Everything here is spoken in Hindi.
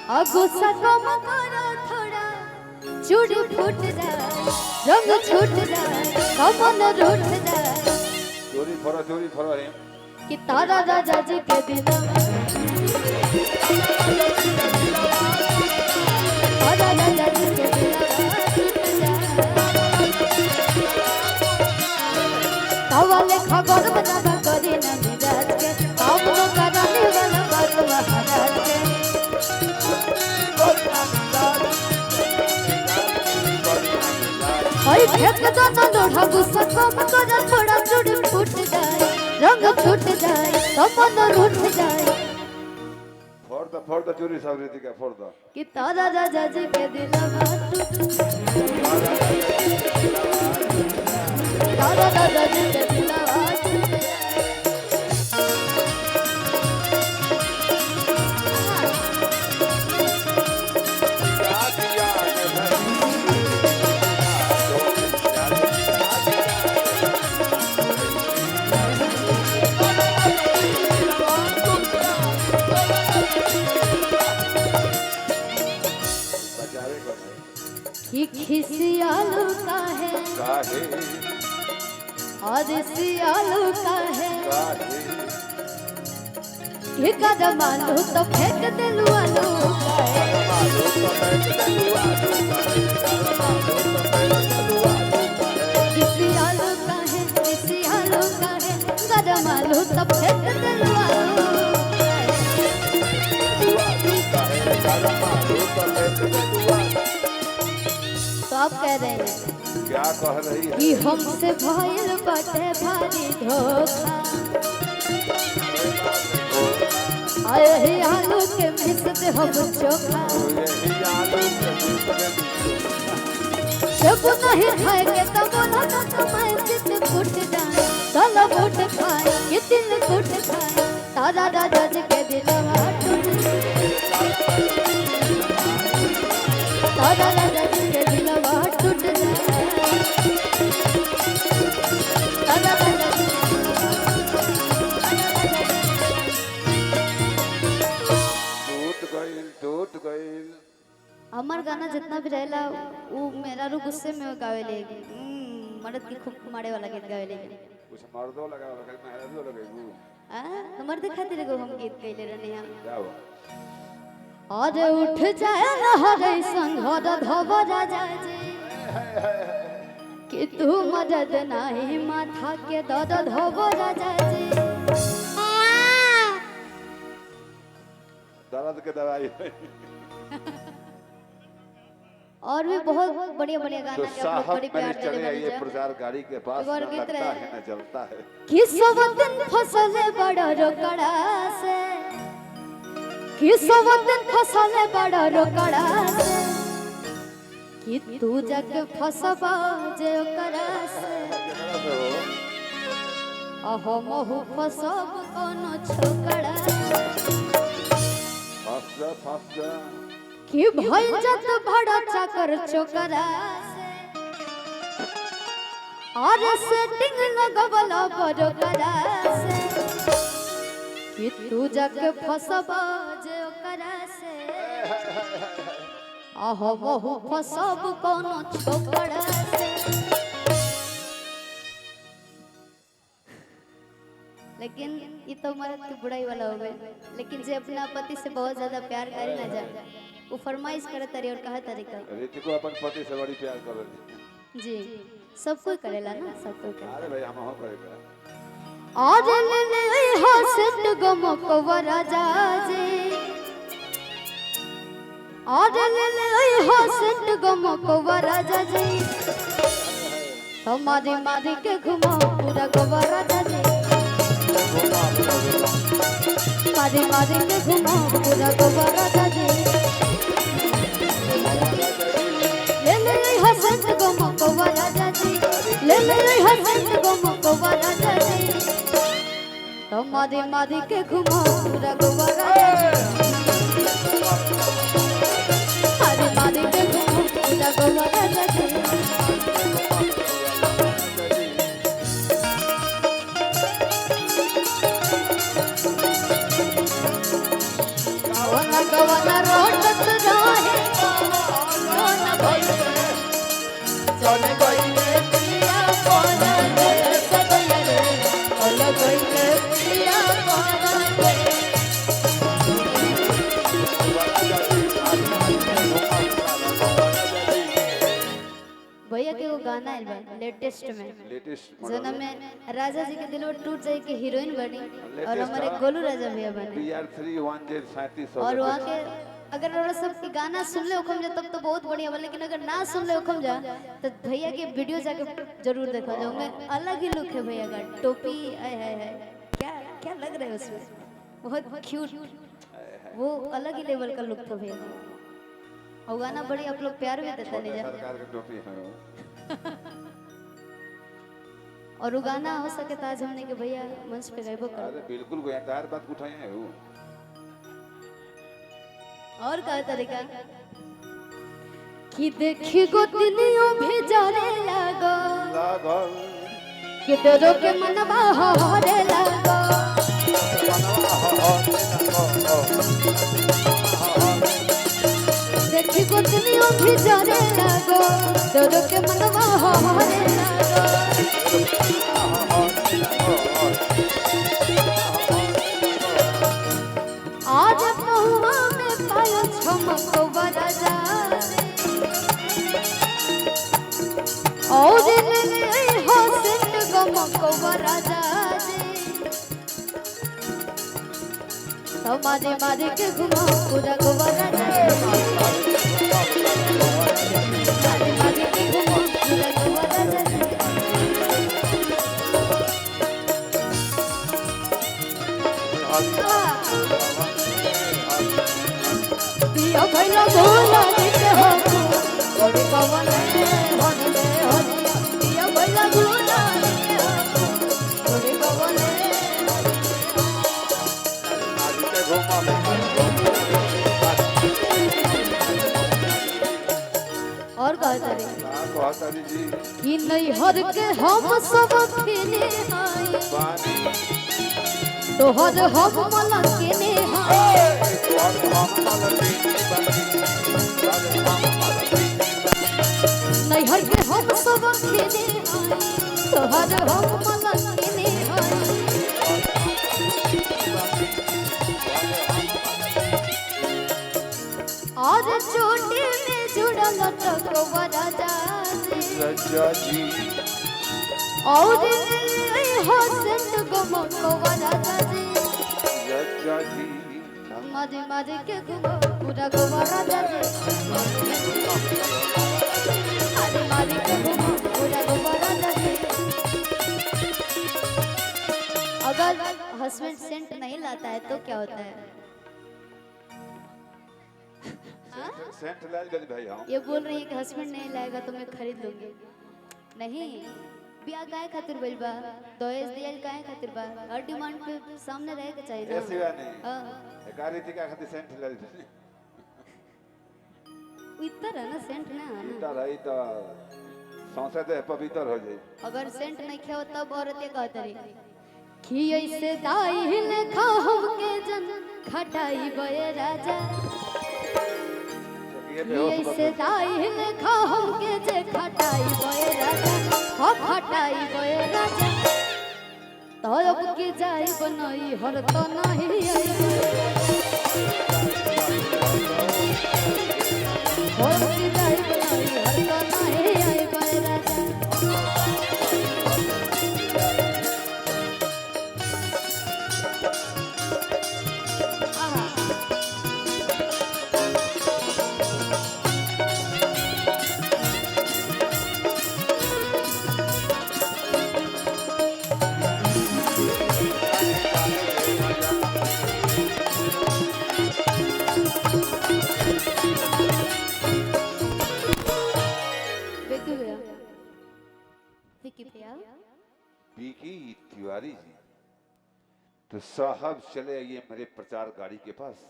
गुस्सा कम करो थोड़ा, चूड़ी फूट जाए, रंग छूट जाए, कमल रूठ जाए। चोरी फरो रे कि तारा राजा जी के दिलवा, तारा राजा जी के दिलवा टूट जाए। कवाले खबर बना करी ना मिजाज के, हम लोग कराने वाला बात महाराज के। हई फेंक दो ना लोढ़ा, गुस्सा कम करो थोड़ा, चूड़ी फूट जाए, रंग छूट जाए, कमल रूठ जाए। फोड़ द चोरी सब रीति का फोड़ द कि तारा राजा जी के दिलवा टूट जाए, तारा राजा जी के दिलवा टूट जाए। कि खिसियालू का है और सियालू का है, कि कदम आलू तो फेंक दिलू आलू का है। खिसियालू का है, सियालू का है, कदम आलू तो फेंक दिलू आलू का है। तो आप कह रहे हैं क्या कह रही है कि हमसे भइल बाटे भारी धोखा, आए ही आलू के मिस दे हम चोखा। जब नहीं खाएंगे तब बोला ना तुम्हारे चित फूट जाए, चलो फूट खाए ये दिल फूट खाए। तारा राजा जी के दिलवा टूट जाए, तारा राजा जी के दिलवा टूट जाए, तारा राजा जी टूट गइल। हमार गाना जितना भी रहेला वो मेरा रू गुस्से में गावे लेगी। मर्द की खूब मारे वाला गीत गावे लेगी। कुछ मर्दो लगा लगा मेहराजो लगेगू तो मर्द खातिर को हम गीत गइले रहने हम। क्या हुआ और उठ जाए ना हरे संघर धब राजा जी, कि तू मदद नहीं माथा के दर्द धब राजा जी। दर्द के दवाई और भी बहुत बढ़िया बढ़िया गाना तो के आप लोग बड़ी प्यार चले देते आइए प्रचार गाड़ी के पास और न गीत लगता रहे। है न जलता है। कि सब दिन फसले बड़ा रोकड़ा से, कि सब दिन फसले बड़ा रोकड़ा से, कि तू जग फसबा जे ओकरा से। अहो महु फसब कोनो छोकड़ा, फंस जा कि भइल जत बड़ा चकर चोकरा से। और सेटिंग लगवला बरोकरा से, कि तू जाके फसबा जे ओकरा से। आहो बहु फसब कोनो छोकरा से। लेकिन ये तो मर्द की बुराई वाला हो गए। लेकिन जे अपना पति से बहुत ज्यादा प्यार करे ना जाए, वो फरमाइश करे तरी और कहा तरीका रीति को अपन पति से बड़ी प्यार कर रही जी सब कोई करेला ना, सब कोई करेला। अरे भाई हम हो करेगा आज ले ले हसत गमकवा राजा जी, आज ले ले हसत गमकवा राजा जी। हमारी मारी के घुमाओ पूरा गोवा राजा जी, मारी मारी के घुमाओ पूरा गोवा राजा जी। ले ले हसत गमकवा राजा जी, ले ले हसत गमकवा राजा जी। मारी मारी के घुमाओ पूरा गोवा राजा जी, मारी मारी के घुमाओ पूरा गोवा राजा जी। गवना रोड गाना आइल बा लेटेस्ट में लेटेस्ट जना में राजा जी के दिलवा टूट जाए के हीरोइन बनी और हमारे गोलू राजा भैया बने BR3 1037 और वहाँ के अगर और सब की गाना सुन ले ओखम जा तब तो बहुत बढ़िया बा लेकिन अगर ना सुन ले ओखम जा तो भैया के वीडियो जाके जरूर देखा जाओ में अलग ही लुक है भैया का टोपी आय हाय हाय क्या क्या लग रहा है उसमें बहुत क्यूट वो अलग ही लेवल का लुक था भैया और गाना बड़ी आप लोग प्यार भी देता नहीं जा सरकार की टोपी है वो। और वो गाना हो सके तो आज हमने के भैया मंच पे गायबो कर अरे बिल्कुल कोई तार बात उठाए हैं वो। और का तरीका कि देखी गो दिलियों भी जाने लगो लागल कि डरो के मनवा हरे लगो देखी गो दिलियों भी जाने लगो डरो के मनवा हरे लगो आज पहुआ में पायो छमको बरजा और ले हो सिंट गमको बरजा तो मारे मारे के घुमा पूरा गोबरा मारे मारे के घुमा पूरा गोबरा पिया भैया भोला दिखे हो बड़ी पवन होने होने पिया भैया भोला दिखे हो बड़ी पवन और कहता रे जी कि नहीं हर के हम सब खेले आई तोहर हम मला केने हाय नहीं हर के हम सब खेले हाय तोहर हम मला केने हाय और चोटी में जुड़ल टकवा राजा जी और हसन गमकवा राजा जी मारे मारे के घुमा पूरा गोवा राजा मारे मारे के घुमा पूरा गोवा राजा अगर हस्बैंड सेंट नहीं लाता है तो क्या होता है सेंट लाल गली भाई हम ये बोल रही है कि हस्बैंड नहीं लाएगा तो मैं खरीद लूंगी नहीं बिया काहे खातिर बोल बा दहेज दियल काहे खातिर बा हर डिमांड पे सामने रहे के चाहिए ना ऐसी बात नहीं एकारी टिका खातिर सेंट लाल इतना ना सेंट ना इतना रही तो सौंसे दे पवित्र हो जाए अगर सेंट नहीं खाओ तब औरत ये कहत रही कि ऐसे दाई लेखा हमके जन खटाई बये राजा ऐसे दाई लेखा हमके जे खटाई बये राजा हो खटाई बये राजा तो अब की जाई बनाई हर तो नहीं आई हो की जाई बनाई हर तो नहीं आई बये राजा बीकी तिवारी जी तो साहब चले आइए मेरे प्रचार गाड़ी के पास।